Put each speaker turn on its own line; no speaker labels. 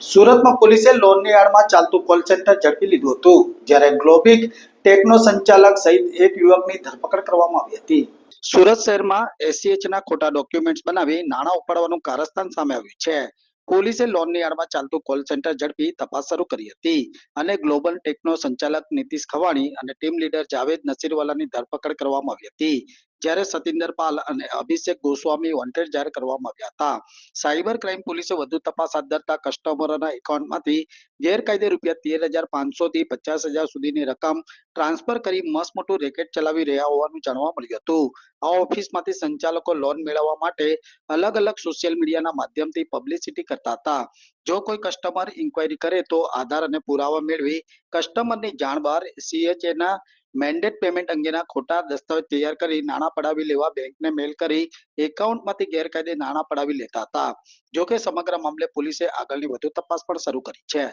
સુરતમાં પોલીસે લોનની આડમાં ચાલતું કોલ સેન્ટર ઝડપી લીધું હતું, જ્યારે ગ્લોબિક ટેકનો સંચાલક સહિત એક યુવકની ધરપકડ કરવામાં આવી હતી. સુરત શહેરમાં એસીએચના ખોટા ડોક્યુમેન્ટ્સ બનાવી નાણાં ઉપાડવાનું કારસ્તાન સામે આવ્યું છે. પોલીસે લોનની આડમાં ચાલતું કોલ સેન્ટર ઝડપી તપાસ શરૂ કરી હતી અને ગ્લોબલ ટેકનો સંચાલક નીતિશ ખવાણી અને ટીમ લીડર જાવેદ નસીરવાલાની ધરપકડ કરવામાં આવી હતી. જ્યારે સતિન્દર પાલ અને અભિષેક ગોસ્વામી વોન્ટેડ જાહેર કરવામાં આવ્યા હતા. સાયબર ક્રાઇમ પોલીસે વધુ તપાસ હાથ ધરતા કસ્ટમરોના એકાઉન્ટમાંથી ગેરકાયદે ₹13,500 થી ₹50,000 સુધીની રકમ ટ્રાન્સફર કરી મસ્ત મોટું રેકેટ ચલાવી રહ્યા હોવાનું જાણવા મળ્યું હતું. આ ઓફિસમાંથી સંચાલકો લોન મેળવવા માટે અલગ અલગ સોશિયલ મીડિયાના માધ્યમથી પબ્લિસિટી કરતા હતા. જો કોઈ કસ્ટમર ઇન્ક્વાયરી કરે તો આધાર અને પુરાવા મેળવી કસ્ટમરની જાણ બહાર સીએચએના મેન્ડેટ પેમેન્ટ અંગેના ખોટા દસ્તાવેજ તૈયાર કરી નાણાં પડાવી લેવા બેંકને મેલ કરી એકાઉન્ટમાંથી ગેરકાયદે નાણાં પડાવી લેતા હતા. જો કે સમગ્ર મામલે પોલીસે આગળની વધુ તપાસ પણ શરૂ કરી છે.